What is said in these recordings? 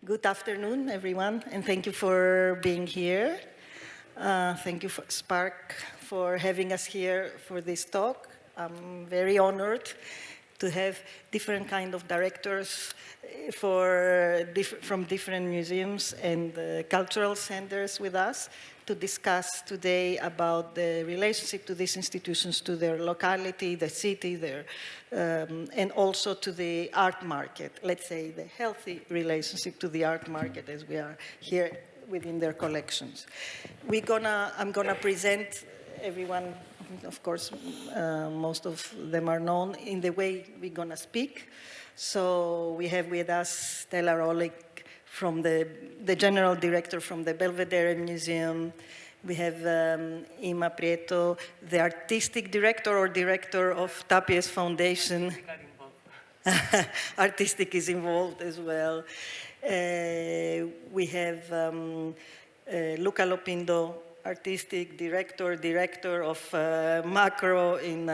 Good afternoon, everyone, and thank you for being here. Thank you, Spark, for having us here for this talk. I'm very honored to have different kind of directors from different museums and cultural centers with us to discuss today about the relationship to these institutions, to their locality, the city, and also to the art market. Let's say the healthy relationship to the art market as we are here within their collections. I'm gonna present everyone. Of course, most of them are known in the way we're going to speak. So we have with us Stella Rollig, from the General Director from the Belvedere Museum. We have Imma Prieto, the Artistic Director or Director of Tàpies Foundation. Artistic is involved as well. We have Luca Pinto, Artistic Director of Macro in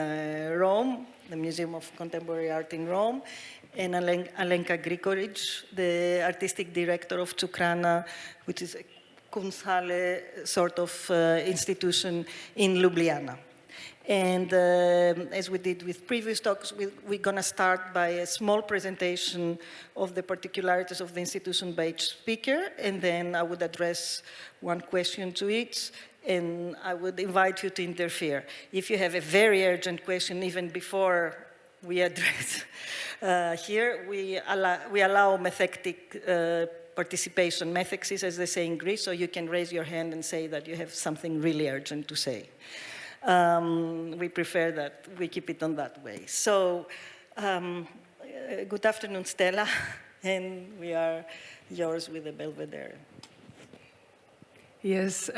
Rome, the Museum of Contemporary Art in Rome, and Alenka Gregorič, the Artistic Director of Cukrarna, which is a Kunsthalle sort of institution in Ljubljana. And as we did with previous talks, we're going to start by a small presentation of the particularities of the institution by each speaker, and then I would address one question to each, and I would invite you to interfere. If you have a very urgent question, even before we address here, we allow methectic participation, methexis, as they say in Greece, so you can raise your hand and say that you have something really urgent to say. We prefer that we keep it on that way. So, good afternoon, Stella, and we are yours with the Belvedere. Yes,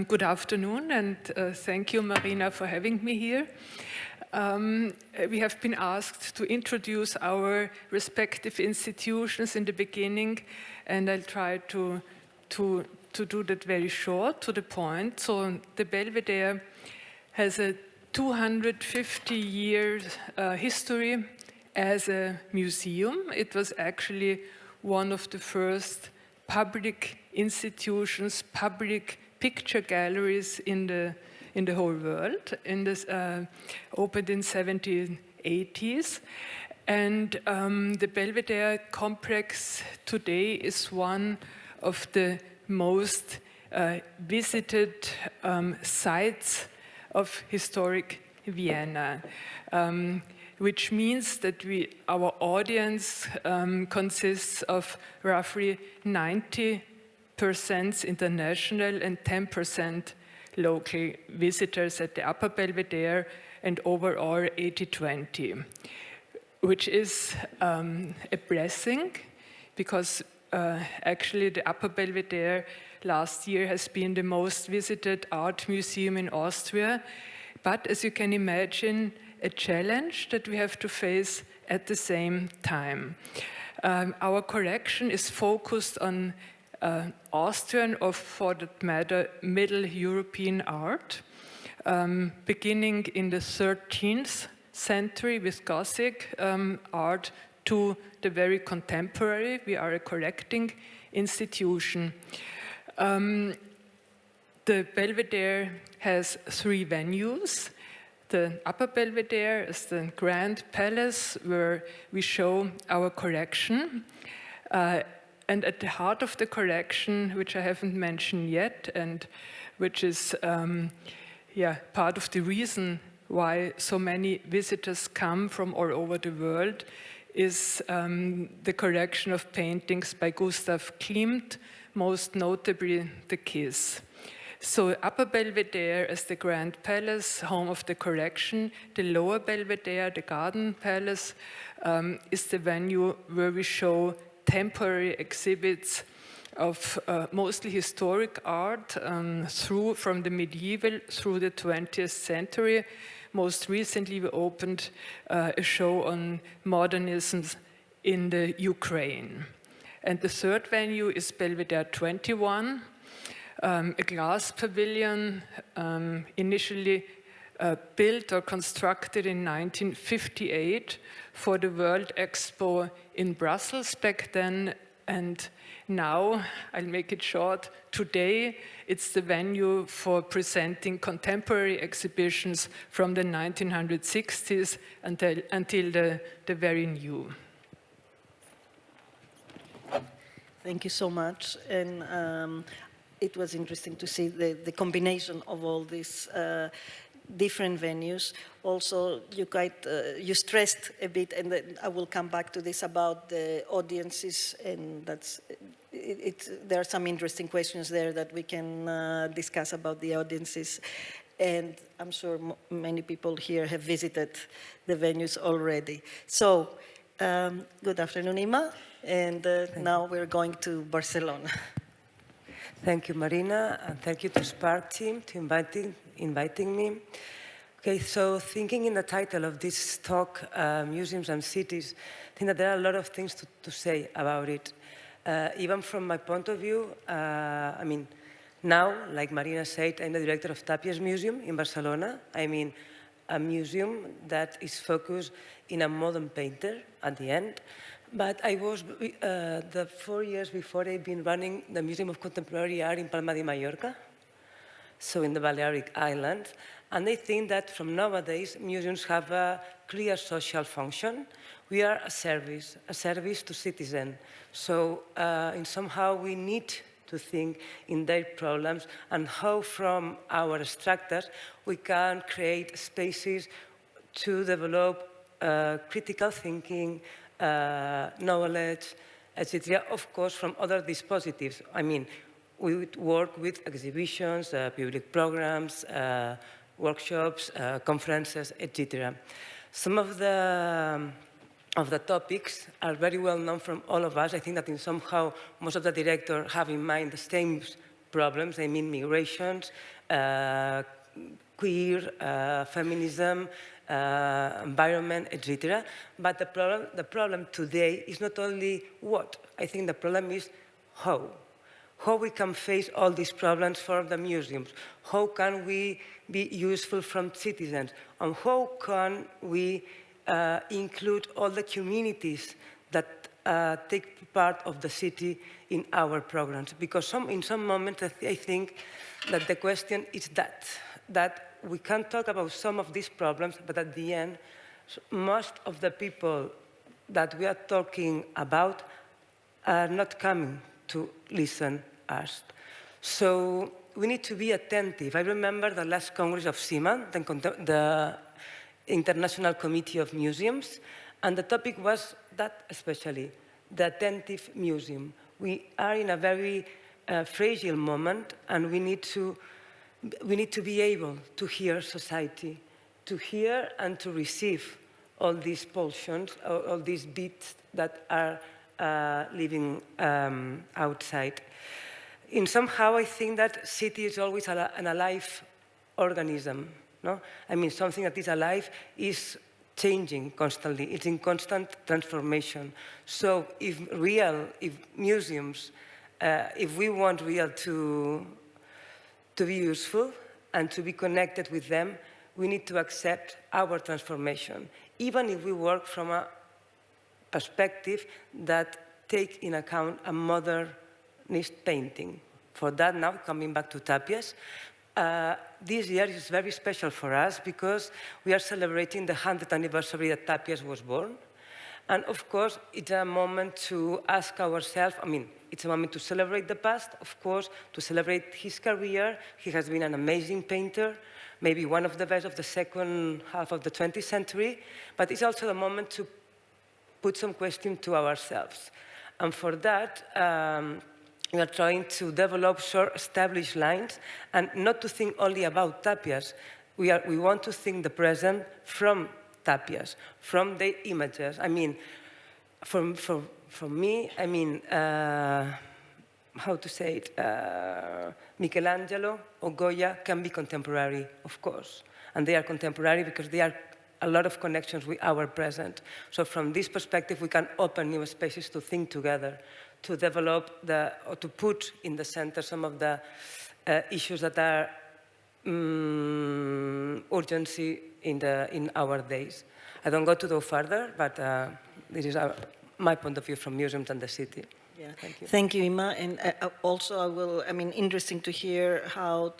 good afternoon, and thank you, Marina, for having me here. We have been asked to introduce our respective institutions in the beginning, and I'll try to do that very short, to the point. So the Belvedere has a 250-year history as a museum. It was actually one of the first public institutions, public picture galleries in the whole world. Opened in 1780s, and the Belvedere complex today is one of the most visited sites of historic Vienna, which means that our audience consists of roughly 90% international and 10% local visitors at the Upper Belvedere, and overall 80-20, which is a blessing, because actually the Upper Belvedere last year has been the most visited art museum in Austria, but as you can imagine, a challenge that we have to face at the same time. Our collection is focused on Austrian, or for that matter, Middle European art, beginning in the 13th century with Gothic art to the very contemporary. We are a collecting institution. The Belvedere has 3 venues. The Upper Belvedere is the Grand Palace where we show our collection. And at the heart of the collection, which I haven't mentioned yet, and which is part of the reason why so many visitors come from all over the world, is the collection of paintings by Gustav Klimt, most notably the Kiss. So Upper Belvedere is the Grand Palace, home of the collection. The Lower Belvedere, the Garden Palace, is the venue where we show temporary exhibits of mostly historic art from the medieval through the 20th century. Most recently, we opened a show on modernism in the Ukraine. And the third venue is Belvedere 21, a glass pavilion initially built or constructed in 1958 for the World Expo in Brussels. Back then, And now, I'll make it short, today it's the venue for presenting contemporary exhibitions from the 1960s until the very new. Thank you so much. And it was interesting to see the combination of all these different venues. Also, you stressed a bit, and then I will come back to this, about the audiences, and there are some interesting questions there that we can discuss about the audiences. And I'm sure many people here have visited the venues already. So, good afternoon, Imma, and now we're going to Barcelona. Thank you, Marina, and thank you to Spark team to inviting me. Okay, so thinking in the title of this talk, Museums and Cities, I think that there are a lot of things to say about it. Even from my point of view, I mean, now, like Marina said, I'm the director of Tàpies Museum in Barcelona. I mean, a museum that is focused in a modern painter at the end. But I was, the 4 years before, I've been running the Museum of Contemporary Art in Palma de Mallorca, so in the Balearic Islands. And I think that from nowadays, museums have a clear social function. We are a service to citizens. So in somehow we need to think in their problems and how from our structures we can create spaces to develop critical thinking, knowledge, etc. Of course, from other dispositives. I mean, we would work with exhibitions, public programs, workshops, conferences, etc. Some of the topics are very well known from all of us. I think that in somehow most of the directors have in mind the same problems. I mean, migrations, queer, feminism, environment, etc. But the problem today is not only what. I think the problem is how. How we can face all these problems for the museums. How can we be useful from citizens? And how can we include all the communities that take part of the city in our programs? Because in some moments, I think that the question is that we can talk about some of these problems, but at the end, most of the people that we are talking about are not coming to listen us. So we need to be attentive. I remember the last Congress of CIMA, the International Committee of Museums, and the topic was that especially, the attentive museum. We are in a very fragile moment, and we need to be able to hear society, to hear and to receive all these pulsions, all these beats that are living outside. In somehow, I think that city is always an alive organism. No? I mean, something that is alive is changing constantly. It's in constant transformation. So if museums, if we want real to be useful and to be connected with them, we need to accept our transformation, even if we work from a perspective that take in account a modernist painting. For that now, coming back to Tàpies, this year is very special for us because we are celebrating the 100th anniversary that Tàpies was born. And of course, it's a moment to ask ourselves, I mean, it's a moment to celebrate the past, of course, to celebrate his career. He has been an amazing painter, maybe one of the best of the second half of the 20th century, but it's also a moment to put some question to ourselves. And for that, we are trying to develop short established lines and not to think only about Tàpies. We want to think the present from Tàpies, from the images. I mean, for me, I mean, how to say it, Michelangelo or Goya can be contemporary, of course. And they are contemporary because they are a lot of connections with our present. So from this perspective, we can open new spaces to think together, to develop or to put in the center some of the issues that are urgency in our days. I don't go to go further, but this is my point of view from museums and the city. Yeah. Thank you. Thank you, Imma. And also, interesting to hear how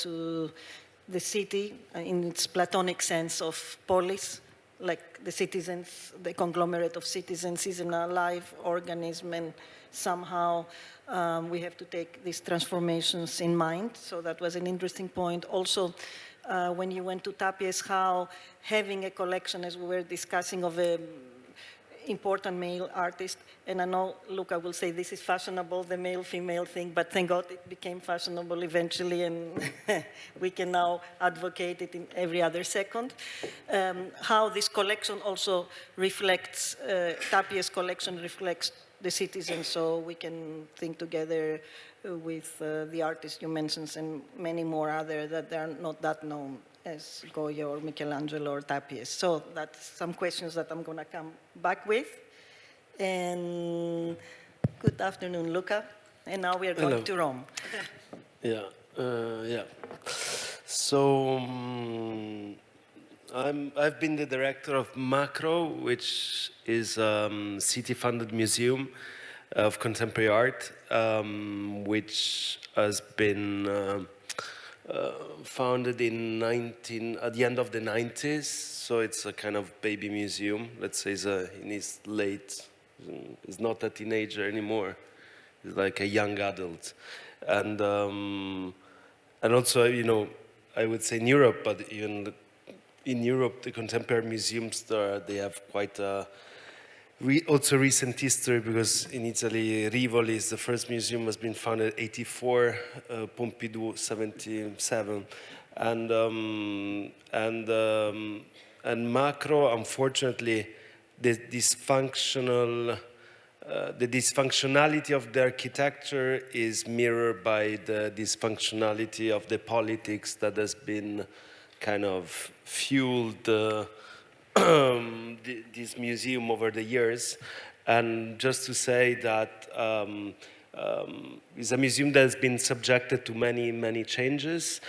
the city, in its Platonic sense of polis, like the citizens, the conglomerate of citizens is an alive organism, and somehow we have to take these transformations in mind. So that was an interesting point. Also, when you went to Tàpies, how having a collection, as we were discussing, of a important male artist, and I know Luca will say this is fashionable, the male-female thing, but thank God it became fashionable eventually, and we can now advocate it in every other second. How this collection also reflects, Tàpies' collection reflects the citizens, so we can think together with the artists you mentioned and many more other that are not that known as Goya or Michelangelo or Tàpies. So that's some questions that I'm going to come back with. And good afternoon, Luca. And now we are going to Rome. Yeah. So I've been the director of Macro, which is a city-funded museum of contemporary art, which has been founded at the end of the 90s, so it's a kind of baby museum. Let's say in his late, he's not a teenager anymore. He's like a young adult, and also, I would say in Europe, but even in Europe, the contemporary museums they have quite a also recent history, because in Italy, Rivoli is the first museum, has been founded in 84, Pompidou 77, and Macro, unfortunately, the dysfunctionality of the architecture is mirrored by the dysfunctionality of the politics that has been kind of fueled this museum over the years. And just to say that it's a museum that has been subjected to many changes.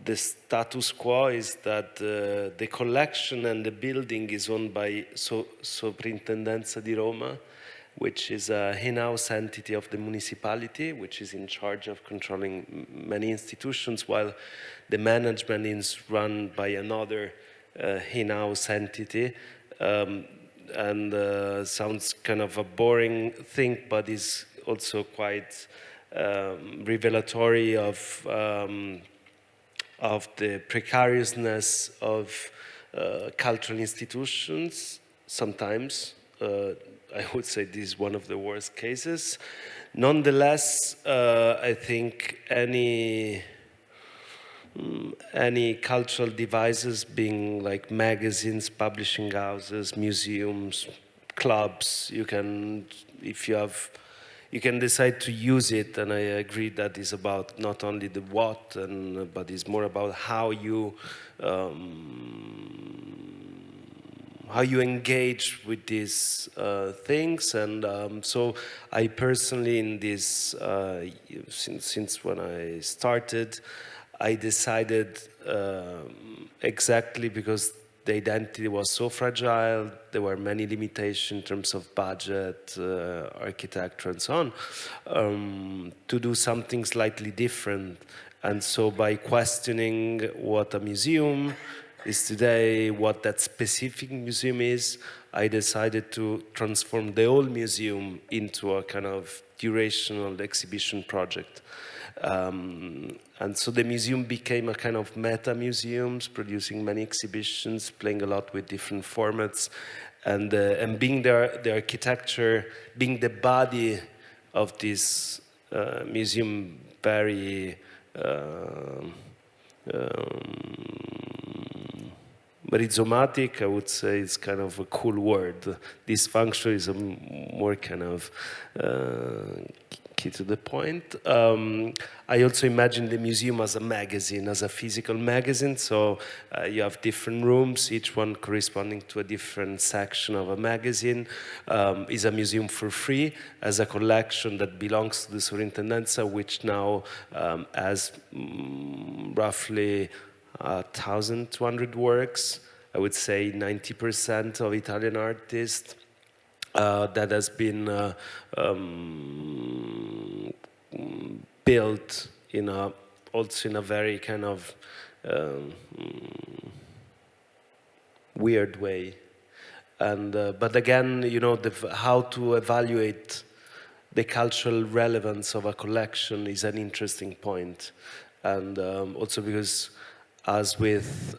The status quo is that the collection and the building is owned by Soprintendenza di Roma, which is a in-house entity of the municipality, which is in charge of controlling many institutions, while the management is run by another in-house entity. And sounds kind of a boring thing, but is also quite revelatory of the precariousness of cultural institutions sometimes. I would say this is one of the worst cases. Nonetheless, I think any cultural devices, being like magazines, publishing houses, museums, clubs, you can decide to use it, and I agree that is about not only the what, but it's more about how you engage with these things. And so I personally, in this, since when I started, I decided exactly because the identity was so fragile, there were many limitations in terms of budget, architecture, and so on, to do something slightly different. And so by questioning what a museum is today, what that specific museum is, I decided to transform the whole museum into a kind of durational exhibition project. And so the museum became a kind of meta-museums, producing many exhibitions, playing a lot with different formats, and being the architecture, being the body of this museum, very rhizomatic, I would say, is kind of a cool word. Dysfunction is a more kind of key to the point. I also imagine the museum as a magazine, as a physical magazine. So you have different rooms, each one corresponding to a different section of a magazine. Is a museum for free, as a collection that belongs to the Soprintendenza, which now has roughly 1,200 works. I would say 90% of Italian artists. that has been built also in a very kind of weird way. And but again, how to evaluate the cultural relevance of a collection is an interesting point. And also because, as with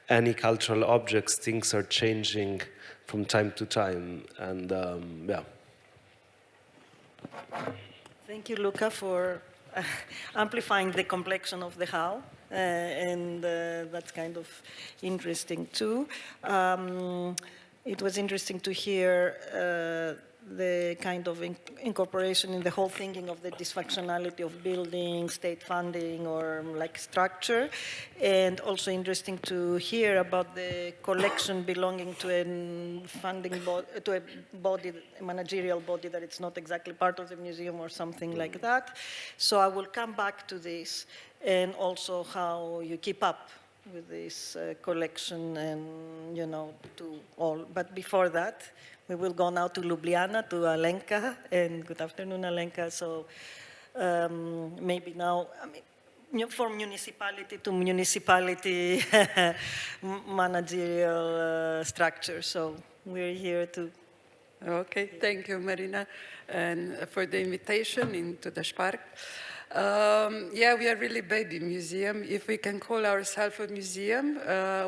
any cultural objects, things are changing from time to time. And yeah. Thank you, Luca, for amplifying the complexion of the how, and that's kind of interesting too. It was interesting to hear the kind of incorporation in the whole thinking of the dysfunctionality of building, state funding, or like structure, and also interesting to hear about the collection belonging to a funding to a body, a managerial body that it's not exactly part of the museum or something like that. So I will come back to this, and also how you keep up with this collection, and to all. But before that, we will go now to Ljubljana, to Alenka, and good afternoon, Alenka. So maybe now, from municipality to municipality managerial structure. So we're here to. Okay, thank you, Marina, and for the invitation into the Spark. Yeah, we are really baby museum. If we can call ourselves a museum,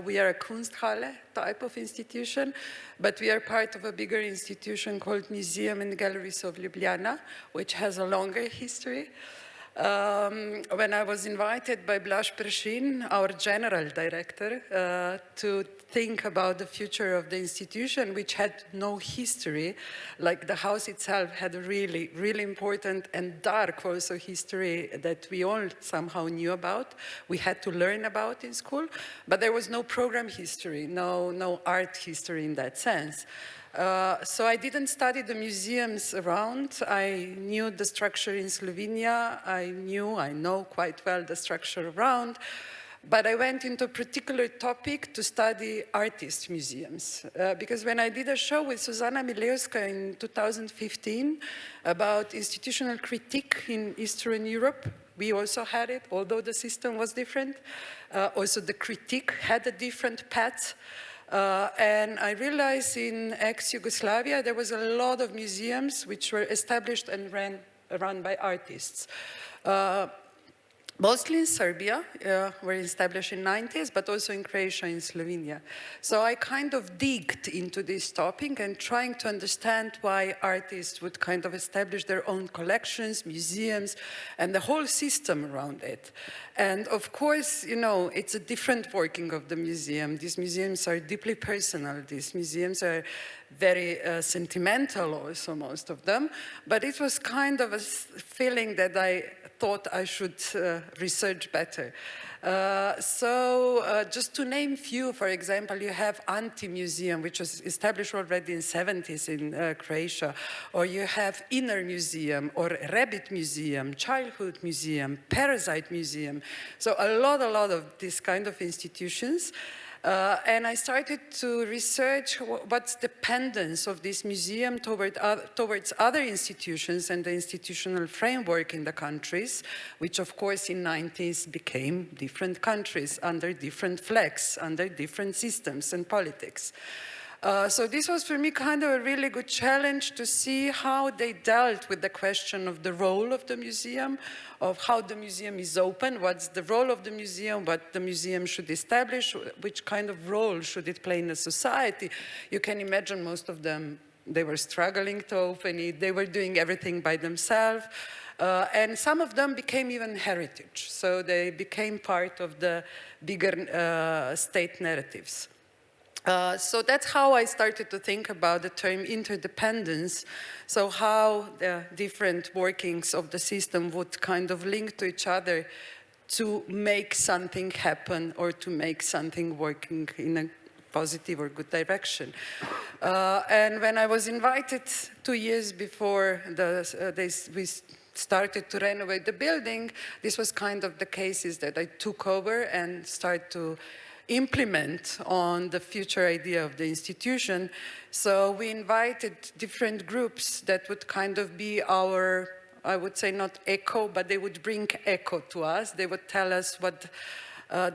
we are a Kunsthalle type of institution, but we are part of a bigger institution called Museum and Galleries of Ljubljana, which has a longer history. When I was invited by Blaž Pršin, our general director, to think about the future of the institution, which had no history, like the house itself had a really, really important and dark also history that we all somehow knew about. We had to learn about in school, but there was no program history, no art history in that sense. So I didn't study the museums around. I knew the structure in Slovenia. I know quite well the structure around. But I went into a particular topic to study artist museums. Because when I did a show with Zuzana Milewska in 2015 about institutional critique in Eastern Europe, we also had it, although the system was different. Also the critique had a different path. And I realized in ex-Yugoslavia there was a lot of museums which were established and run by artists. Mostly in Serbia, were established in the 90s, but also in Croatia and Slovenia. So I kind of digged into this topic and trying to understand why artists would kind of establish their own collections, museums, and the whole system around it. And of course, it's a different working of the museum. These museums are deeply personal. These museums are very sentimental also, most of them. But it was kind of a feeling that I thought I should research better. So just to name few, for example, you have Anti Museum, which was established already in the 70s in Croatia, or you have Inner Museum, or Rabbit Museum, Childhood Museum, Parasite Museum. So a lot of these kind of institutions. And I started to research what's the dependence of this museum towards other institutions and the institutional framework in the countries, which of course in the 90s became different countries under different flags, under different systems and politics. So this was for me kind of a really good challenge to see how they dealt with the question of the role of the museum, of how the museum is open, what's the role of the museum, what the museum should establish, which kind of role should it play in a society. You can imagine most of them, they were struggling to open it, they were doing everything by themselves, and some of them became even heritage, so they became part of the bigger state narratives. So that's how I started to think about the term interdependence. So how the different workings of the system would kind of link to each other to make something happen or to make something working in a positive or good direction. And when I was invited 2 years before we started to renovate the building, this was kind of the cases that I took over and started to implement on the future idea of the institution. So we invited different groups that would kind of be our, I would say not echo, but they would bring echo to us. They would tell us what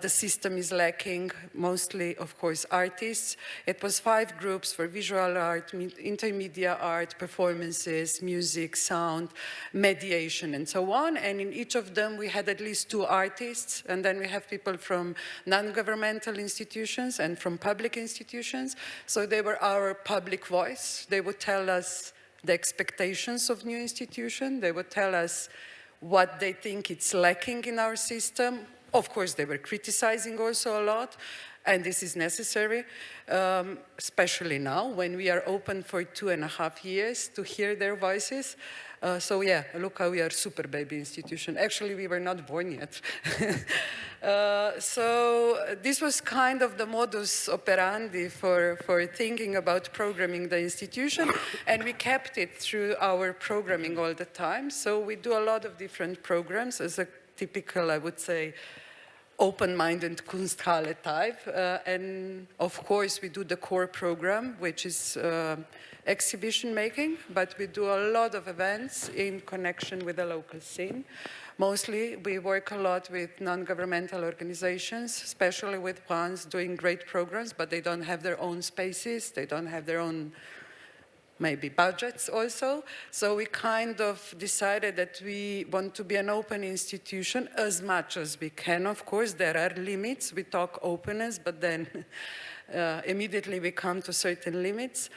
the system is lacking, mostly, of course, artists. It was 5 groups for visual art, intermedia art, performances, music, sound, mediation, and so on. And in each of them, we had at least 2 artists. And then we have people from non-governmental institutions and from public institutions. So they were our public voice. They would tell us the expectations of new institution. They would tell us what they think it's lacking in our system. Of course, they were criticizing also a lot, and this is necessary, especially now when we are open for 2.5 years to hear their voices. So yeah, Luca, we are super baby institution. Actually, we were not born yet. So this was kind of the modus operandi for thinking about programming the institution, and we kept it through our programming all the time. So we do a lot of different programs as a typical, I would say, open-minded Kunsthalle type. And of course, we do the core program, which is exhibition making, but we do a lot of events in connection with the local scene. Mostly, we work a lot with non-governmental organizations, especially with ones doing great programs, but they don't have their own spaces, they don't have their own maybe budgets also. So we kind of decided that we want to be an open institution as much as we can. Of course, there are limits. We talk openness, but then immediately we come to certain limits.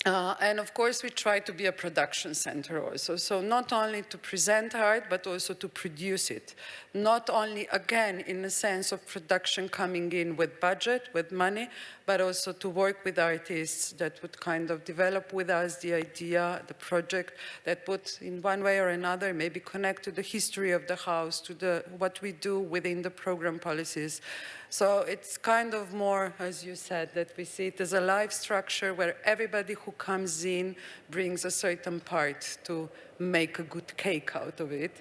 And of course, we try to be a production center also. So not only to present art, but also to produce it. Not only, again, in the sense of production coming in with budget, with money, but also to work with artists that would kind of develop with us the idea, the project, that would, in one way or another, maybe connect to the history of the house, to what we do within the program policies. So it's kind of more, as you said, that we see it as a live structure where everybody who comes in brings a certain part to make a good cake out of it.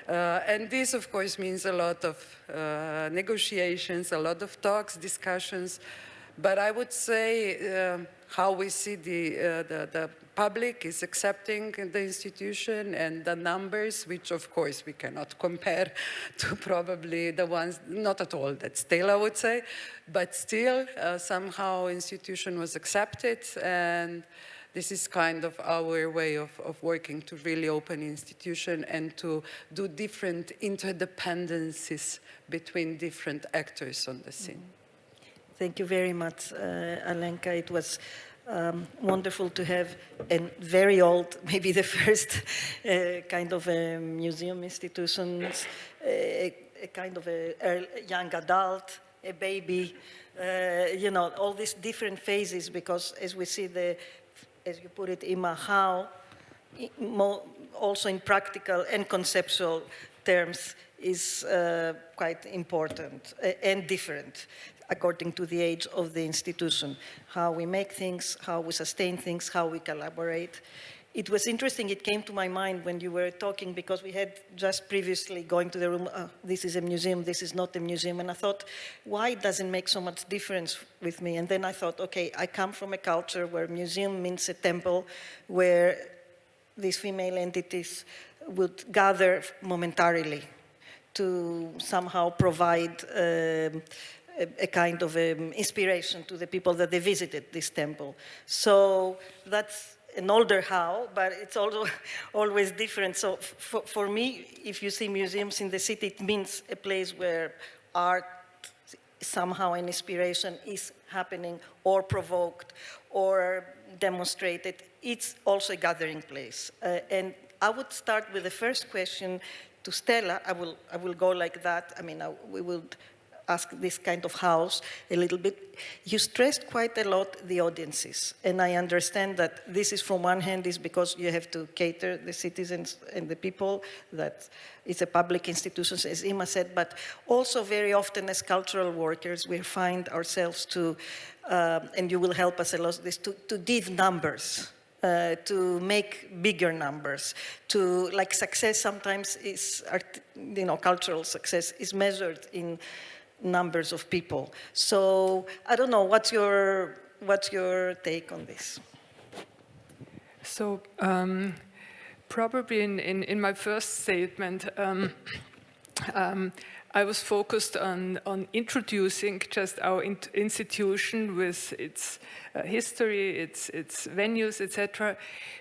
And this, of course, means a lot of negotiations, a lot of talks, discussions. But I would say how we see the public is accepting the institution and the numbers, which of course we cannot compare to probably the ones, not at all that Stella would say, but still somehow institution was accepted, and this is kind of our way of working to really open institution and to do different interdependencies between different actors on the scene. Thank you very much, Alenka. It was wonderful to have a very old, maybe the first kind of a museum institutions, a kind of a young adult, a baby, you know, all these different phases, because as we see as you put it, Imma, how also in practical and conceptual terms is quite important and different according to the age of the institution. How we make things, how we sustain things, how we collaborate. It was interesting, it came to my mind when you were talking, because we had just previously going to the room, this is a museum, this is not a museum, and I thought, why does it make so much difference with me? And then I thought, okay, I come from a culture where museum means a temple where these female entities would gather momentarily to somehow provide a kind of inspiration to the people that they visited this temple. So that's an older how, but it's also always different. So for me, if you see museums in the city, it means a place where art, somehow an inspiration is happening or provoked or demonstrated. It's also a gathering place. And I would start with the first question to Stella. I will go like that. I mean, we will ask this kind of house a little bit. You stressed quite a lot the audiences, and I understand that this is from one hand is because you have to cater the citizens and the people, that it's a public institution, as Imma said, but also very often as cultural workers, we find ourselves to, and you will help us a lot, this to give numbers. To make bigger numbers, to, like, success sometimes is, you know, cultural success is measured in numbers of people. So I don't know, what's your take on this? So probably in my first statement, I was focused on introducing just our institution with its history, its venues, etc.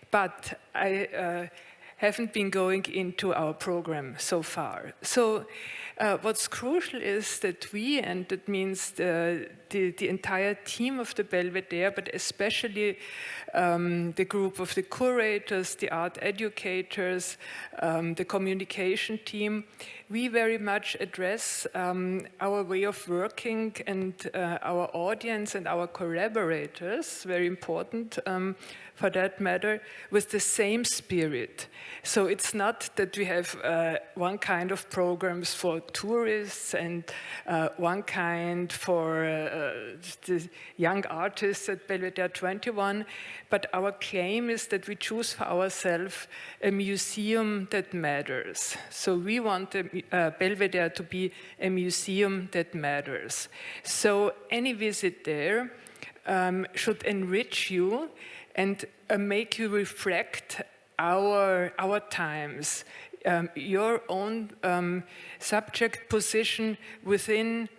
But I haven't been going into our program so far. So what's crucial is that we, and that means the entire team of the Belvedere, but especially the group of the curators, the art educators, the communication team, we very much address our way of working and our audience and our collaborators, very important for that matter, with the same spirit. So it's not that we have one kind of programs for tourists and one kind for the young artists at Belvedere 21, but our claim is that we choose for ourselves a museum that matters. So we want Belvedere to be a museum that matters. So any visit there should enrich you and make you reflect our times, your own subject position within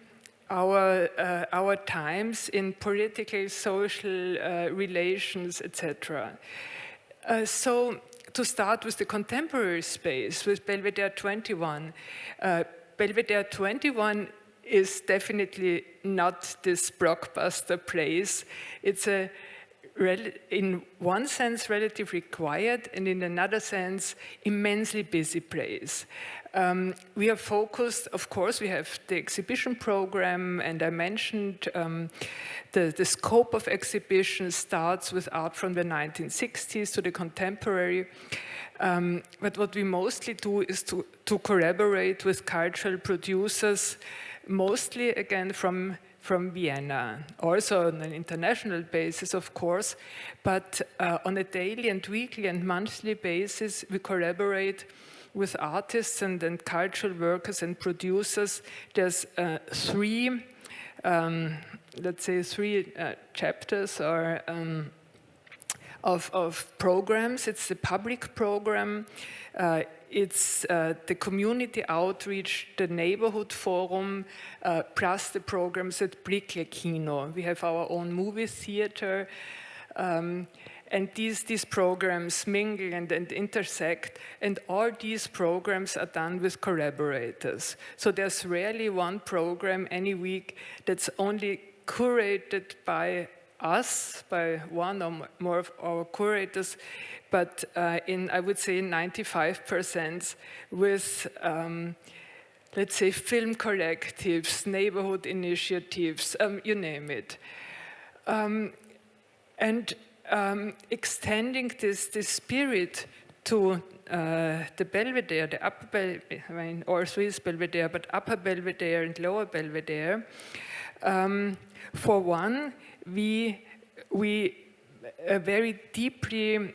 our times in political, social relations, etc. So to start with the contemporary space, with Belvedere 21, Belvedere 21 is definitely not this blockbuster place. It's in one sense relatively quiet, and in another sense immensely busy place. We are focused, of course, we have the exhibition program, and I mentioned the scope of exhibition starts with art from the 1960s to the contemporary. But what we mostly do is to collaborate with cultural producers, mostly again from Vienna, also on an international basis, of course, but on a daily and weekly and monthly basis, we collaborate with artists and cultural workers and producers. There's three chapters or of programs. It's the public program, it's the community outreach, the neighborhood forum, plus the programs at Brickle Kino. We have our own movie theater, and these programs mingle and intersect, and all these programs are done with collaborators. So there's rarely one program any week that's only curated by us, by one or more of our curators, but I would say 95% with, let's say, film collectives, neighborhood initiatives, you name it. And extending this spirit to the Belvedere, the upper Belvedere, I mean, all three is Belvedere, but upper Belvedere and lower Belvedere. For one, we very deeply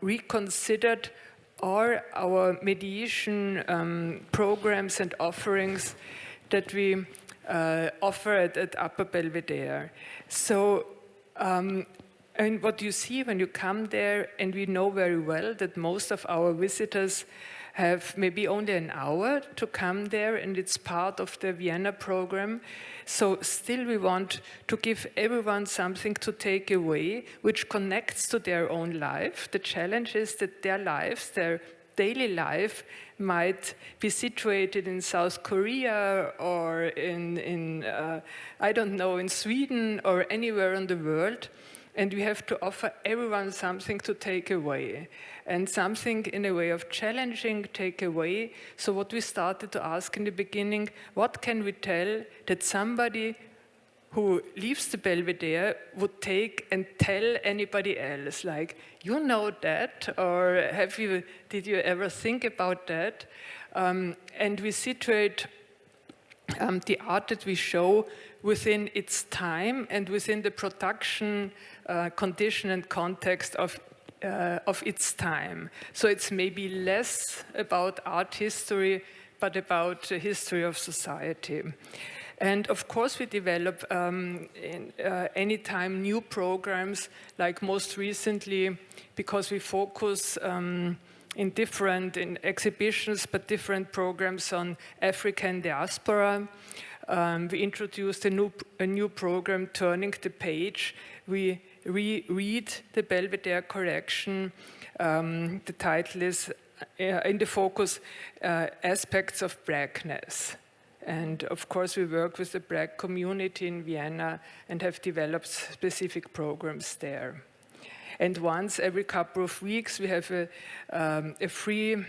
reconsidered all our mediation programs and offerings that we offer at Upper Belvedere. So, and what you see when you come there, and we know very well that most of our visitors have maybe only an hour to come there, and it's part of the Vienna program. So still we want to give everyone something to take away, which connects to their own life. The challenge is that their lives, their daily life, might be situated in South Korea or in I don't know, in Sweden or anywhere in the world. And we have to offer everyone something to take away, and something in a way of challenging take away. So what we started to ask in the beginning, what can we tell that somebody who leaves the Belvedere would take and tell anybody else? Like, you know that, or did you ever think about that? And we situate the art that we show within its time and within the production condition and context of its time. So it's maybe less about art history, but about the history of society. And of course, we develop anytime new programs, like most recently, because we focus in exhibitions, but different programs on African diaspora. We introduced a new program, Turning the Page. We reread the Belvedere collection. The title is in the focus, Aspects of Blackness. And of course, we work with the Black community in Vienna and have developed specific programs there. And once every couple of weeks, we have a free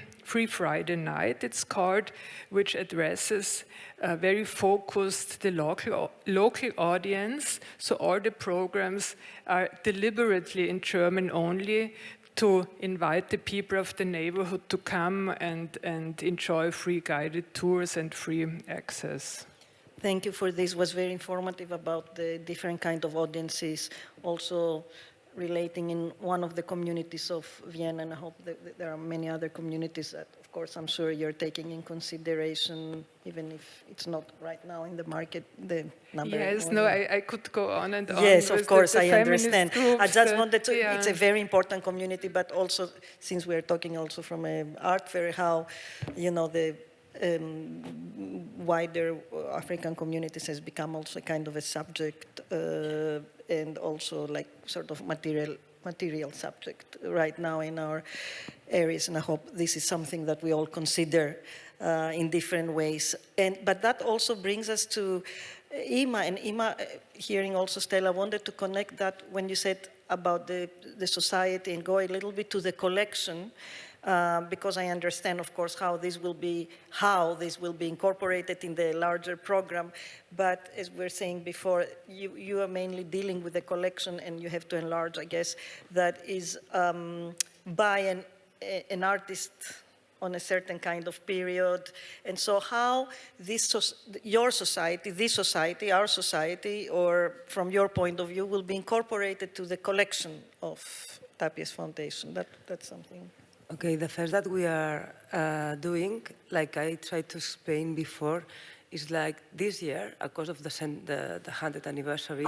Friday night, it's called, which addresses very focused the local audience. So all the programs are deliberately in German only, to invite the people of the neighborhood to come and enjoy free guided tours and free access. Thank you for this. It was very informative about the different kind of audiences, also relating in one of the communities of Vienna, and I hope that there are many other communities that, of course, I'm sure you're taking in consideration, even if it's not right now in the market, the number. Yes, no, I could go on and on. Yes, of course, I understand. Groups, I just wanted to, yeah. It's a very important community, but also, since we're talking also from an art fair, how, the wider African communities has become also kind of a subject and also like sort of material subject right now in our areas, and I hope this is something that we all consider in different ways. But that also brings us to Imma, and Imma, hearing also Stella, wanted to connect that when you said about the society and go a little bit to the collection, because I understand, of course, how this will be incorporated in the larger program. But as we were saying before, you are mainly dealing with the collection, and you have to enlarge, I guess, that is by an artist on a certain kind of period. And so how your society, our society, or from your point of view, will be incorporated to the collection of Tàpies Foundation. That's something. Okay, the first that we are doing, like I tried to explain before, is like this year, because of the 100th anniversary,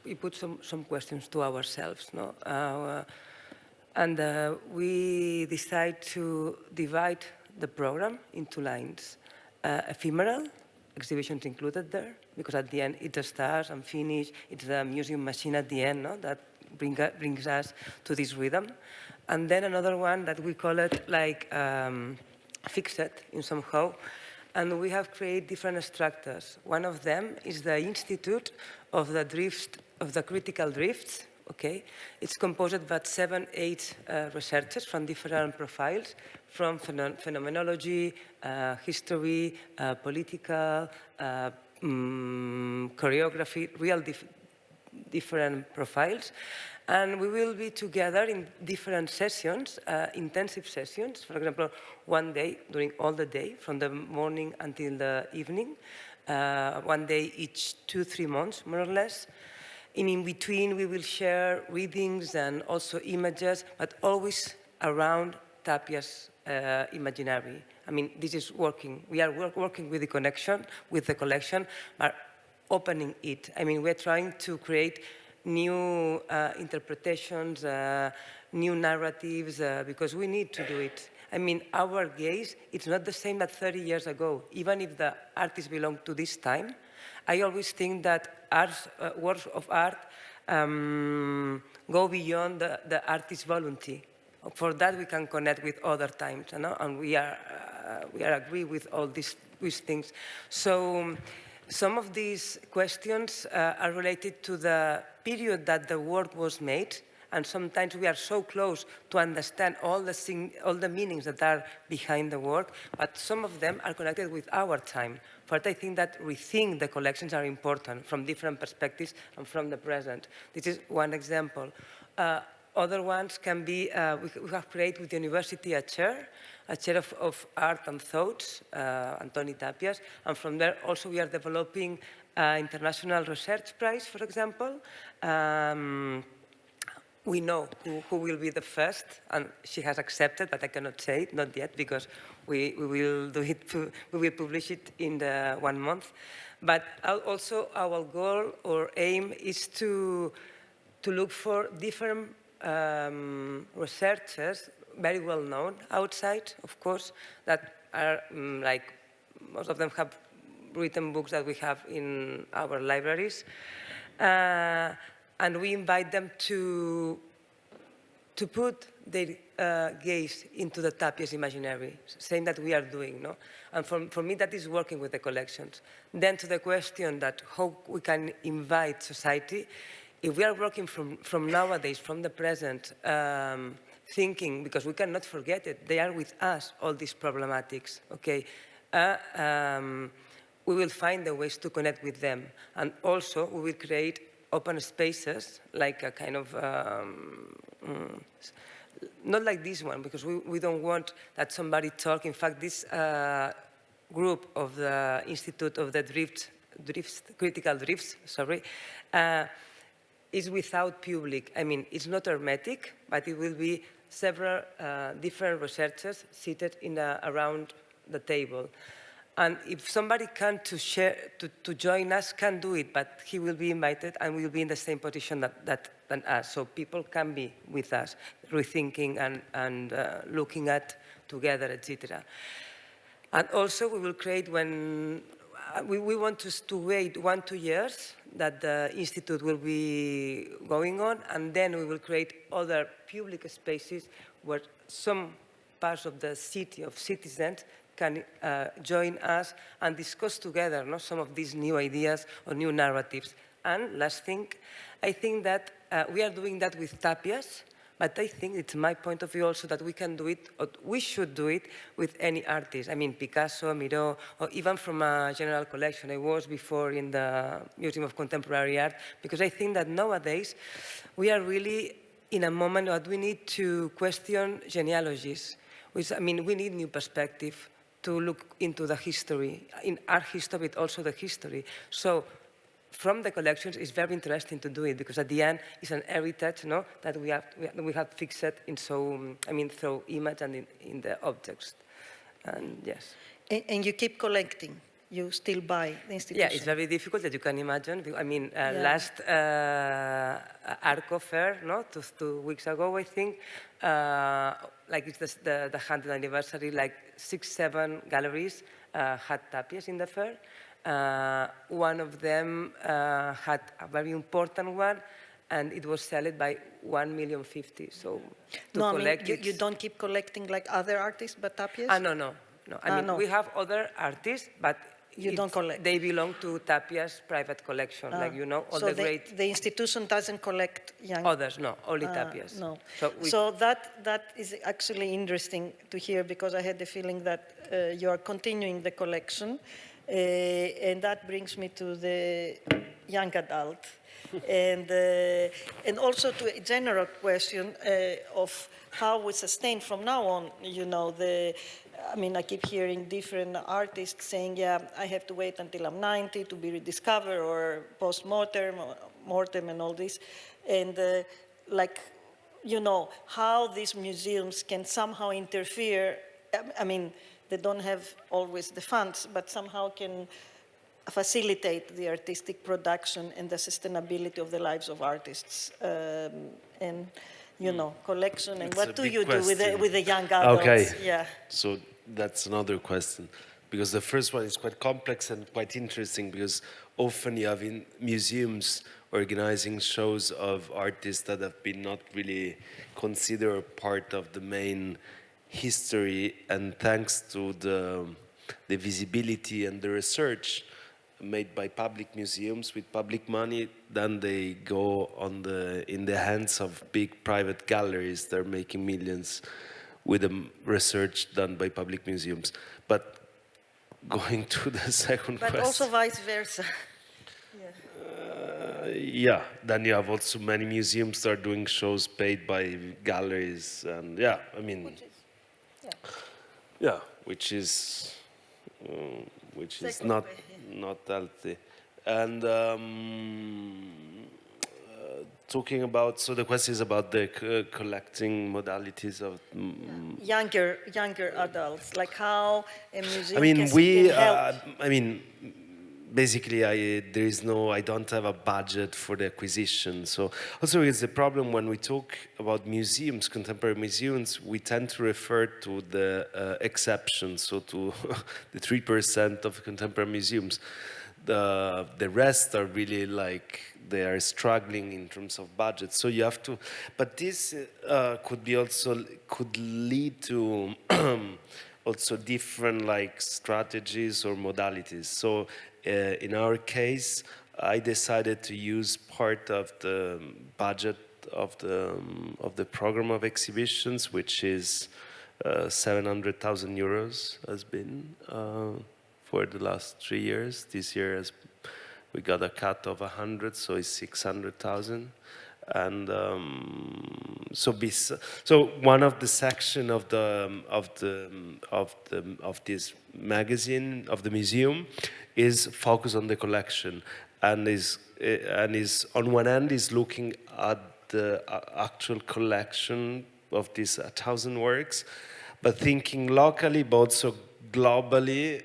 we put some questions to ourselves, no? And we decided to divide the program into lines. Ephemeral, exhibitions included there, because at the end it's the stars and finish, it's the museum machine at the end, no? That brings us to this rhythm. And then another one that we call it like fixed in somehow. And we have created different structures. One of them is the Institute of the Critical Drifts. Okay, it's composed by 7-8 researchers from different profiles, from phenomenology, history, political, choreography, real different profiles. And we will be together in different sessions, intensive sessions. For example, one day, during all the day, from the morning until the evening, one day each 2-3 months, more or less. In between, we will share readings and also images, but always around Tàpies imaginary. I mean, this is working. We are working with the collection, but opening it. I mean, we're trying to create new interpretations, new narratives, because we need to do it. I mean, our gaze, it's not the same as 30 years ago. Even if the artists belong to this time, I always think that works of art go beyond the artist's volunteer. For that, we can connect with other times, you know? And we are agree with all these things. So some of these questions are related to the period that the work was made, and sometimes we are so close to understand all the meanings that are behind the work, but some of them are connected with our time. But I think that rethink the collections are important from different perspectives and from the present. This is one example. Other ones can be, we have created with the university a chair of art and thoughts, Antoni Tàpies, and from there also we are developing International Research Prize, for example. We know who will be the first, and she has accepted, but I cannot say it, not yet, because we will do it. We will publish it in 1 month. But also our goal or aim is to look for different researchers, very well known outside, of course, that are like, most of them have written books that we have in our libraries. And we invite them to put their gaze into the Tàpies imaginary, same that we are doing, no? And for me, that is working with the collections. Then to the question that how we can invite society, if we are working from nowadays, from the present, thinking, because we cannot forget it, they are with us, all these problematics, okay? We will find the ways to connect with them. And also, we will create open spaces, like a kind of, not like this one, because we don't want that somebody talk. In fact, this group of the Institute of the Critical Drifts, sorry, is without public. I mean, it's not hermetic, but it will be several different researchers seated around the table. And if somebody can to join us, can do it, but he will be invited and will be in the same position than us. So people can be with us, rethinking and looking at together, etc. And also we will create when, we want to wait 1-2 years that the Institute will be going on, and then we will create other public spaces where some parts of the city, of citizens, can join us and discuss together, no, some of these new ideas or new narratives. And last thing, I think that we are doing that with Tàpies, but I think it's my point of view also that we can do it, or we should do it with any artist. I mean, Picasso, Miró, or even from a general collection. I was before in the Museum of Contemporary Art, because I think that nowadays we are really in a moment that we need to question genealogies. I mean, we need new perspective to look into the history, in art history, but also the history. So from the collections, it's very interesting to do it, because at the end, it's an heritage, no, that we have fixed in through image and in the objects. And yes. And you keep collecting? You still buy the institution? Yeah, it's very difficult, as you can imagine. I mean, last Arco Fair, no, 2 weeks ago, I think, like it's the 100th anniversary, like 6-7 galleries had Tàpies in the fair. One of them had a very important one, and it was sold by 1.05 million. So to collect it, you don't keep collecting like other artists, but Tàpies? No. I mean, we have other artists, but you don't collect. They belong to Tàpies' private collection, like, you know, all so the great... the institution doesn't collect young... Others, no, only Tàpies. No. So that is actually interesting to hear, because I had the feeling that you are continuing the collection, and that brings me to the young adult, and also to a general question of how we sustain from now on, you know, I mean, I keep hearing different artists saying, yeah, I have to wait until I'm 90 to be rediscovered, or post-mortem, and all this. And like, you know, how these museums can somehow interfere. I mean, they don't have always the funds, but somehow can facilitate the artistic production and the sustainability of the lives of artists. And, you know, collection, and what do you do with the young adults? Okay. Yeah. So that's another question, because the first one is quite complex and quite interesting, because often you have in museums organizing shows of artists that have been not really considered part of the main history, and thanks to the visibility and the research made by public museums with public money, then they go in the hands of big private galleries. They're making millions with the research done by public museums. But going to the second question. But also vice versa. Yeah, then you have also many museums that are doing shows paid by galleries, and yeah, I mean, which is not healthy. And talking about, so the question is about the collecting modalities of younger adults, like how a museum I mean, can help. basically, I don't have a budget for the acquisition. So also it's a problem when we talk about museums, contemporary museums, we tend to refer to the exceptions, so to the 3% of contemporary museums. The rest are really like, they are struggling in terms of budget. So you have to, but this could lead to also different like strategies or modalities. So in our case, I decided to use part of the budget of the program of exhibitions, which is 700,000 euros has been for the last 3 years. This year we got a cut of 100, so it's 600,000. And so one of the section of this magazine of the museum is focused on the collection, and is on one end is looking at the actual collection of these 1,000 works, but thinking locally, but also globally,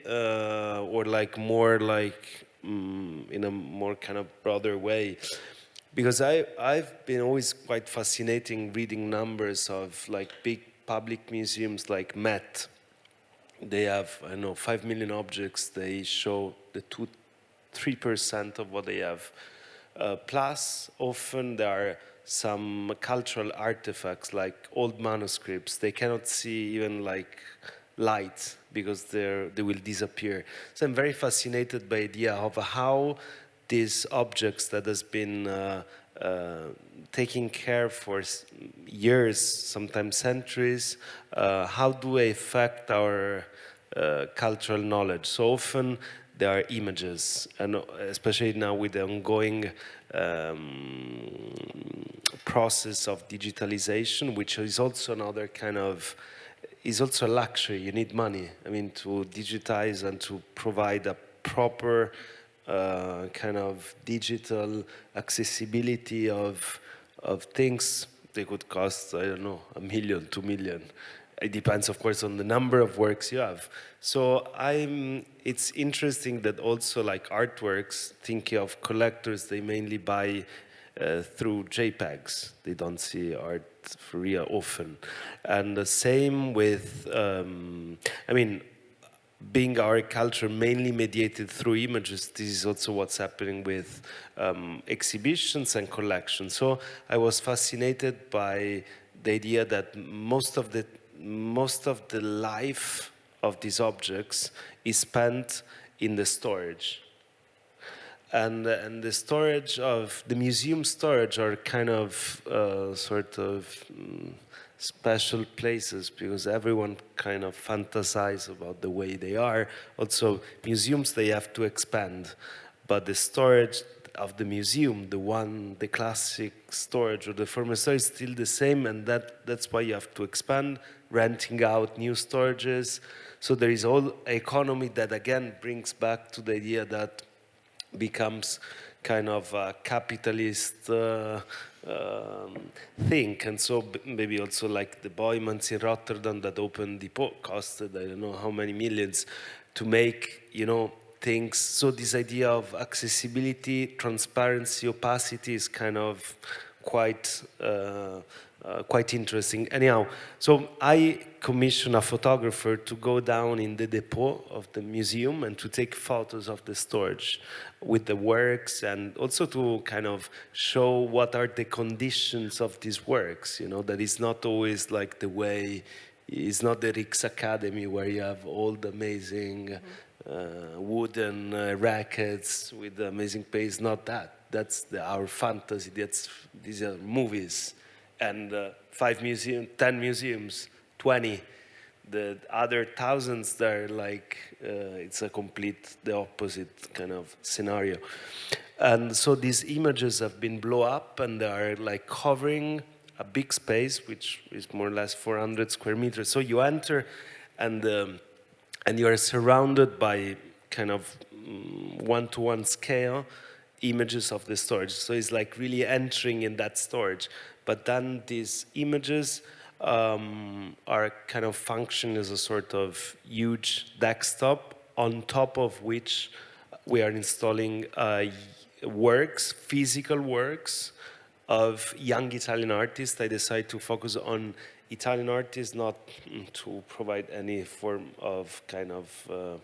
or like more like in a more kind of broader way. Because I've been always quite fascinating reading numbers of like big public museums like Met. They have, I don't know, 5 million objects. They show the 3% of what they have. Plus, often there are some cultural artifacts like old manuscripts. They cannot see even like light because they will disappear. So I'm very fascinated by the idea of how these objects that has been taking care for years, sometimes centuries, how do they affect our cultural knowledge? So often there are images, and especially now with the ongoing process of digitalization, which is also another kind of, is also a luxury. You need money, I mean, to digitize and to provide a proper kind of digital accessibility of things. They could cost, I don't know, 1 million, 2 million. It depends, of course, on the number of works you have. So it's interesting that also like artworks, thinking of collectors, they mainly buy through JPEGs. They don't see art for real often. And the same with, I mean, being our culture mainly mediated through images, this is also what's happening with exhibitions and collections. So I was fascinated by the idea that most of the life of these objects is spent in the storage. And the storage of the museum storage are kind of sort of special places, because everyone kind of fantasize about the way they are. Also, museums, they have to expand, but the storage of the museum, the classic storage or the former storage is still the same, and that's why you have to expand, renting out new storages. So there is all economy that again brings back to the idea that becomes kind of a capitalist thing. And so maybe also like the Boymans in Rotterdam that opened depot costed, I don't know how many millions to make, things. So this idea of accessibility, transparency, opacity is kind of quite interesting. Anyhow, so I commissioned a photographer to go down in the depot of the museum and to take photos of the storage with the works, and also to kind of show what are the conditions of these works, that is not always like the way, it's not the Rijks Academy where you have all the amazing wooden rackets with the amazing pace, not that. That's our fantasy, these are movies. And 5 museums, 10 museums, 20. The other thousands, they're like, it's a complete, the opposite kind of scenario. And so these images have been blown up, and they are like covering a big space, which is more or less 400 square meters. So you enter, and you are surrounded by kind of one-to-one scale images of the storage. So it's like really entering in that storage. But then these images are kind of function as a sort of huge desktop on top of which we are installing works, physical works of young Italian artists. I decided to focus on Italian artists, not to provide any form of kind of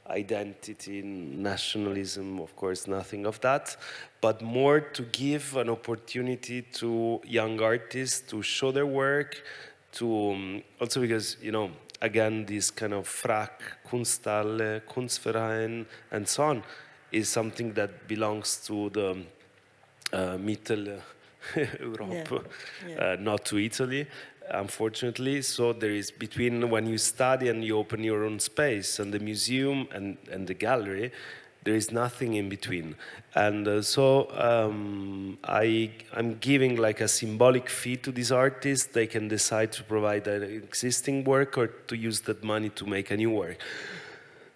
identity, nationalism, of course, nothing of that, but more to give an opportunity to young artists to show their work, to also because, you know, again, this kind of FRAC, Kunsthalle, Kunstverein, and so on, is something that belongs to the Mittel Europe, not to Italy, unfortunately. So there is between when you study and you open your own space and the museum and the gallery, there is nothing in between. And so I'm giving like a symbolic fee to these artists. They can decide to provide an existing work or to use that money to make a new work.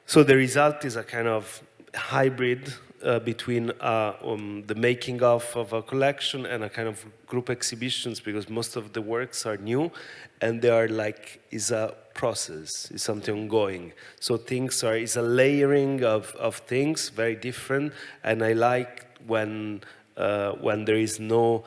So the result is a kind of hybrid between the making of a collection and a kind of group exhibitions, because most of the works are new and they are like, is a process, is something ongoing. So things are, is a layering of things, very different. And I like when there is no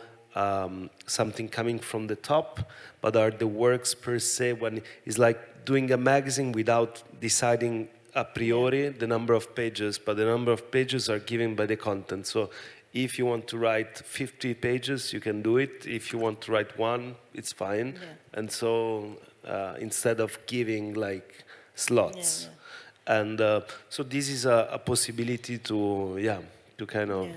something coming from the top, but are the works per se, when it's like doing a magazine without deciding a priori the number of pages, but the number of pages are given by the content. So if you want to write 50 pages, you can do it. If you want to write one, it's fine. Yeah. And so instead of giving like slots. And so this is a possibility to, to kind of...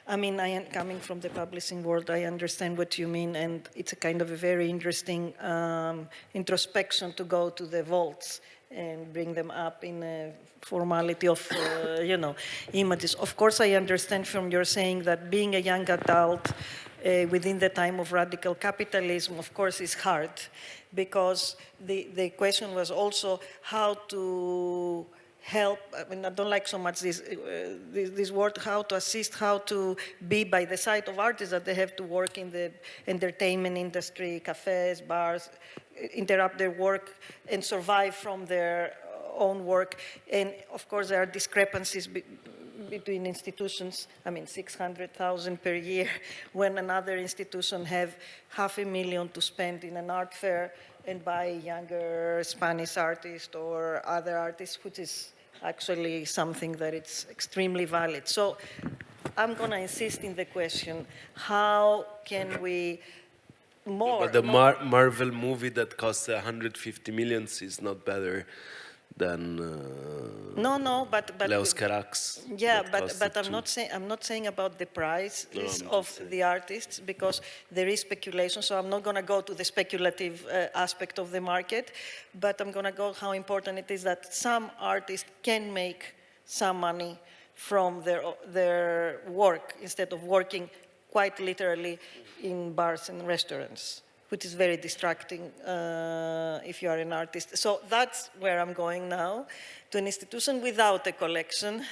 I mean, I am coming from the publishing world. I understand what you mean, and it's a kind of a very interesting introspection to go to the vaults and bring them up in a formality of, you know, images. Of course, I understand from your saying that being a young adult within the time of radical capitalism, of course, is hard, because the question was also how to help. I mean, I don't like so much this word, how to assist, how to be by the side of artists that they have to work in the entertainment industry, cafes, bars, interrupt their work and survive from their own work. And of course, there are discrepancies between institutions. I mean, 600,000 per year, when another institution have 500,000 to spend in an art fair and buy younger Spanish artists or other artists, which is actually something that it's extremely valid. So I'm going to insist in the question, how can we But the Marvel movie that costs 150 million is not better than but Leos Carax. Yeah, but I'm not saying about the price of the artists, because there is speculation. So I'm not going to go to the speculative aspect of the market, but I'm going to go how important it is that some artists can make some money from their work instead of working quite literally in bars and restaurants, which is very distracting if you are an artist. So that's where I'm going now, to an institution without a collection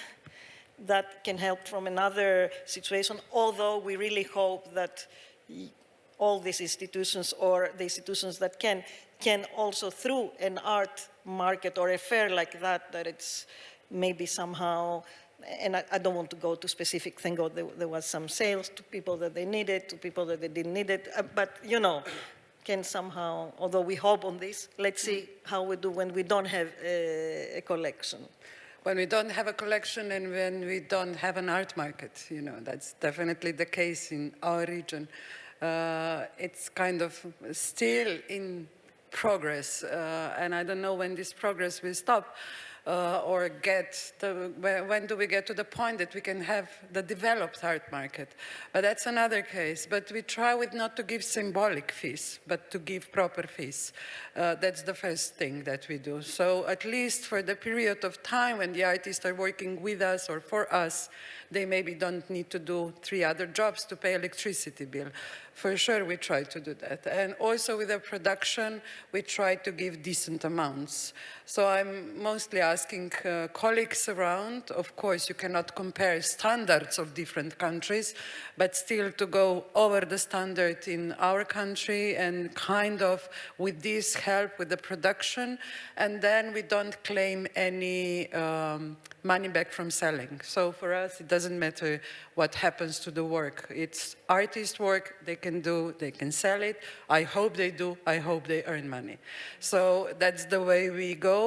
that can help from another situation, although we really hope that all these institutions, or the institutions that can also, through an art market or a fair like that it's maybe somehow, and I don't want to go to specific things. There was some sales to people that they needed, to people that they didn't need it. But, you know, can somehow, although we hope on this, let's see how we do when we don't have a collection. When we don't have a collection and when we don't have an art market, you know, that's definitely the case in our region. It's kind of still in progress, and I don't know when this progress will stop. Or when do we get to the point that we can have the developed art market? But that's another case. But we try with not to give symbolic fees, but to give proper fees. That's the first thing that we do. So at least for the period of time when the artists are working with us or for us, they maybe don't need to do 3 other jobs to pay electricity bill. For sure, we try to do that. And also with the production, we try to give decent amounts. So I'm mostly asking asking colleagues around. Of course, you cannot compare standards of different countries, but still to go over the standard in our country and kind of with this help with the production, and then we don't claim any money back from selling. So for us, it doesn't matter what happens to the work. It's artist work, they can do, they can sell it. I hope they do, I hope they earn money. So that's the way we go,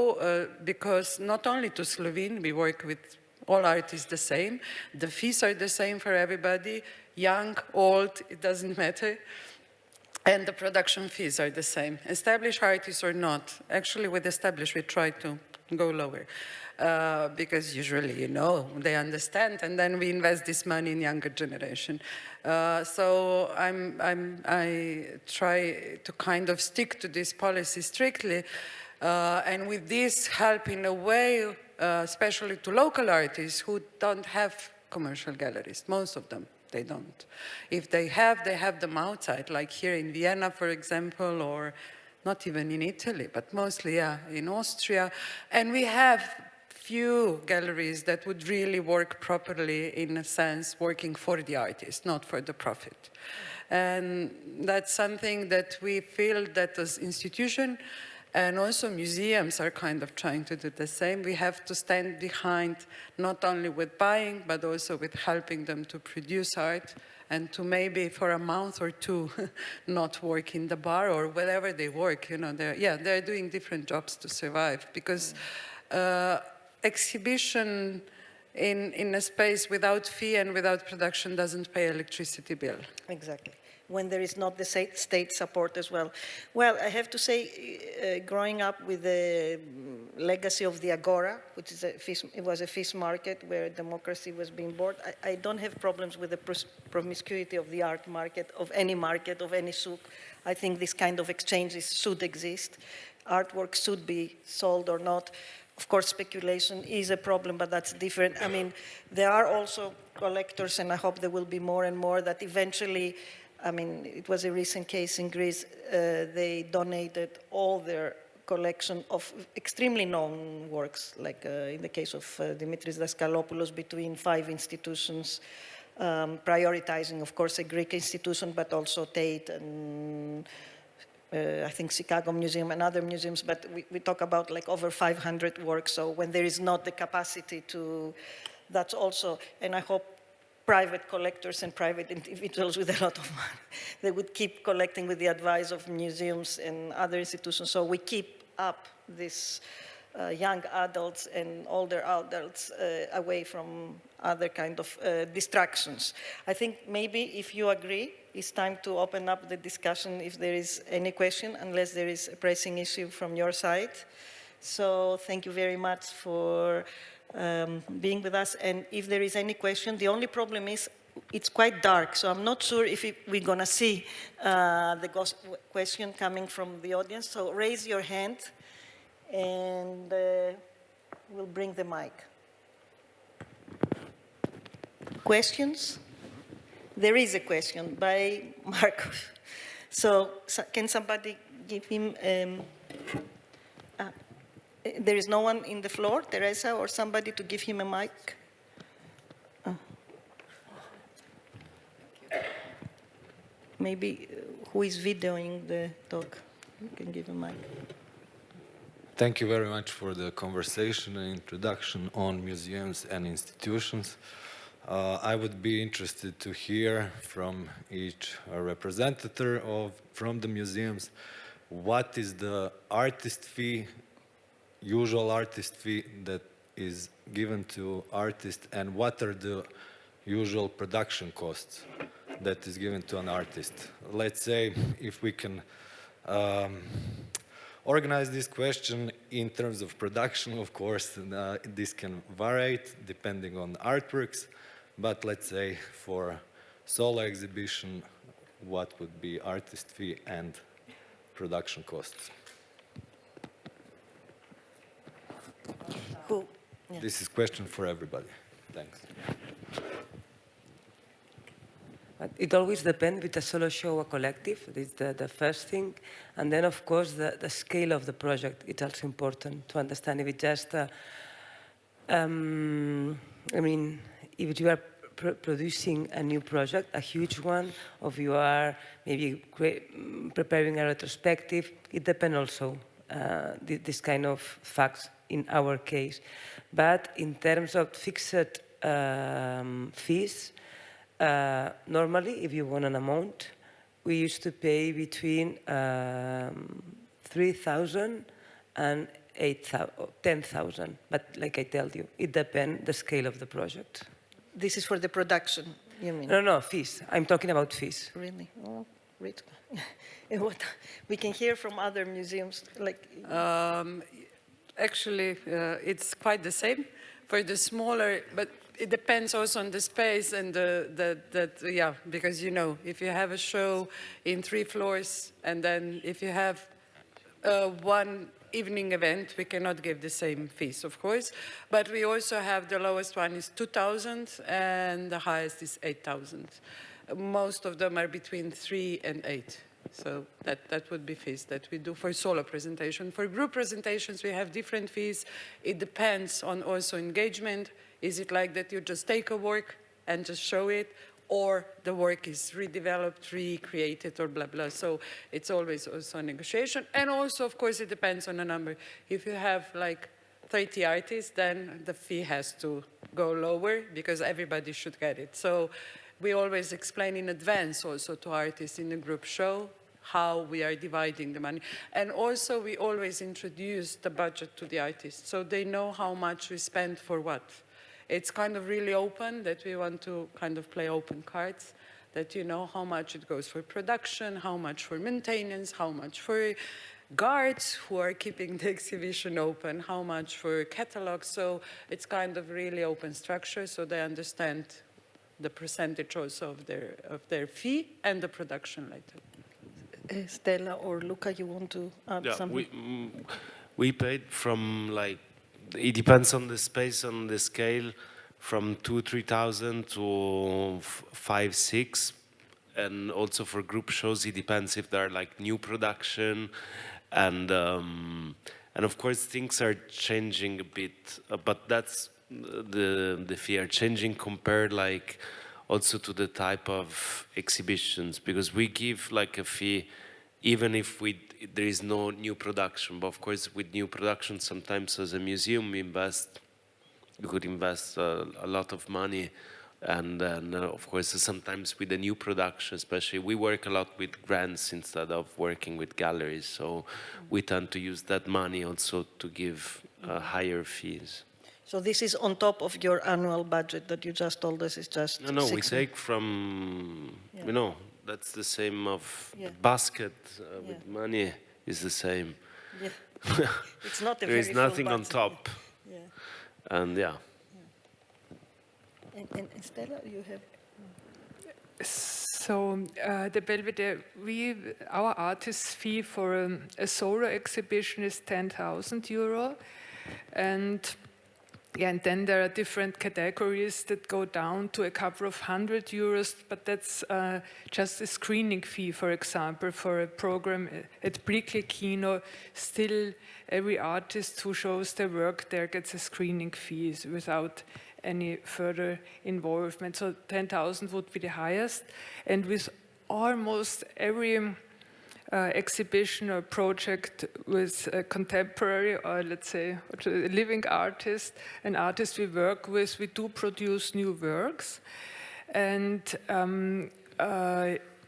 because not only to Slovene, we work with all artists the same. The fees are the same for everybody, young, old, it doesn't matter. And the production fees are the same. Established artists or not. Actually, with established, we try to go lower. Because usually, you know, they understand, and then we invest this money in younger generation. So I try to kind of stick to this policy strictly, and with this help in a way, especially to local artists who don't have commercial galleries, most of them. They don't. If they have them outside, like here in Vienna, for example, or not even in Italy, but mostly, yeah, in Austria. And we have few galleries that would really work properly, in a sense, working for the artist, not for the profit. And that's something that we feel that as institution, and also museums are kind of trying to do the same. We have to stand behind, not only with buying, but also with helping them to produce art, and to maybe for a month or two not work in the bar or wherever they work. You know, they're doing different jobs to survive, because exhibition in a space without fee and without production doesn't pay electricity bill. Exactly. When there is not the state support as well. Well, I have to say, growing up with the legacy of the Agora, which is it was a fish market where democracy was being born, I don't have problems with the promiscuity of the art market, of any souk. I think this kind of exchanges should exist. Artwork should be sold or not. Of course, speculation is a problem, but that's different. I mean, there are also collectors, and I hope there will be more and more, that eventually, I mean, it was a recent case in Greece, they donated all their collection of extremely known works, like in the case of Dimitris Daskalopoulos, between 5 institutions, prioritizing, of course, a Greek institution, but also Tate and I think Chicago Museum and other museums, but we talk about like over 500 works, so when there is not the capacity to, that's also, and I hope private collectors and private individuals with a lot of money, they would keep collecting with the advice of museums and other institutions, so we keep up this young adults and older adults away from other kind of distractions. I think maybe if you agree, it's time to open up the discussion if there is any question, unless there is a pressing issue from your side. So thank you very much for being with us. And if there is any question, the only problem is it's quite dark, so I'm not sure if we're going to see the question coming from the audience. So raise your hand, and we'll bring the mic. Questions? There is a question by Marcos. So can somebody give him... there is no one in the floor, Teresa, or somebody to give him a mic? Maybe who is videoing the talk? You can give a mic. Thank you very much for the conversation and introduction on museums and institutions. I would be interested to hear from each representative from the museums, what is the artist fee, usual artist fee that is given to artists, and what are the usual production costs that is given to an artist. Let's say if we can organize this question in terms of production, of course, this can vary depending on artworks, but let's say for solo exhibition, what would be artist fee and production costs? Cool. Yeah. This is a question for everybody. Thanks. But it always depends with a solo show or collective. This is the first thing. And then, of course, the scale of the project. It's also important to understand if it's just, I mean, if you are producing a new project, a huge one, or if you are maybe preparing a retrospective, it depends also, this kind of facts in our case. But in terms of fixed fees, normally, if you want an amount, we used to pay between 3,000 and 10,000. But like I tell you, it depends the scale of the project. This is for the production, you mean? No, fees. I'm talking about fees. Really? Oh, great. What we can hear from other museums, like... Actually, it's quite the same for the smaller, but it depends also on the space and yeah, because you know, if you have a show in 3 floors and then if you have one evening event, we cannot give the same fees, of course, but we also have the lowest one is 2,000 and the highest is 8,000. Most of them are between 3 and 8. So that would be fees that we do for solo presentation. For group presentations, we have different fees. It depends on also engagement. Is it like that you just take a work and just show it, or the work is redeveloped, recreated, or blah, blah. So it's always also a negotiation. And also, of course, it depends on the number. If you have like 30 artists, then the fee has to go lower because everybody should get it. So we always explain in advance also to artists in the group show how we are dividing the money. And also we always introduce the budget to the artists so they know how much we spend for what. It's kind of really open that we want to kind of play open cards, that you know how much it goes for production, how much for maintenance, how much for guards who are keeping the exhibition open, how much for catalogs. So it's kind of really open structure so they understand the percentage also of their fee and the production later. Stella or Luca, you want to add something? We paid from like, it depends on the space, on the scale, from 2,000-3,000 to 5,000-6,000. And also for group shows, it depends if they're like new production. And of course, things are changing a bit, but that's the fee are changing compared like also to the type of exhibitions, because we give like a fee even if there is no new production. But of course, with new production, sometimes as a museum, we could invest a lot of money. And then, of course, sometimes with a new production, especially, we work a lot with grants instead of working with galleries. So we tend to use that money also to give higher fees. So this is on top of your annual budget that you just told us is just No, we take from, you know, that's the same of the basket with money is the same. Yeah. It's not a there is nothing on top. Yeah. And And Stella, you have? So the Belvedere, our artist's fee for a solo exhibition is 10,000 euro, and then there are different categories that go down to a couple of €100, but that's just a screening fee, for example, for a program at Prieto Kino. Still, every artist who shows their work there gets a screening fee without any further involvement. So 10,000 would be the highest. And with almost every exhibition or project with a contemporary or let's say a living artist, an artist we work with, we do produce new works. And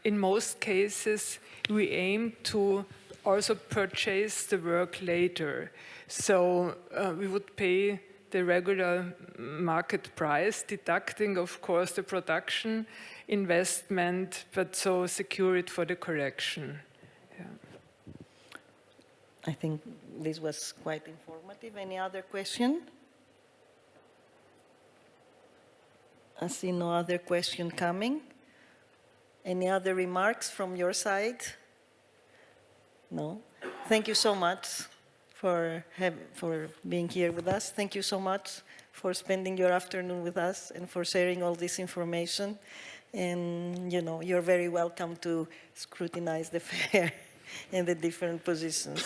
in most cases, we aim to also purchase the work later. So we would pay the regular market price, deducting, of course, the production investment, but so secure it for the correction. Yeah. I think this was quite informative. Any other question? I see no other question coming. Any other remarks from your side? No? Thank you so much for being here with us. Thank you so much for spending your afternoon with us and for sharing all this information. And, you know, you're very welcome to scrutinize the fair in the different positions.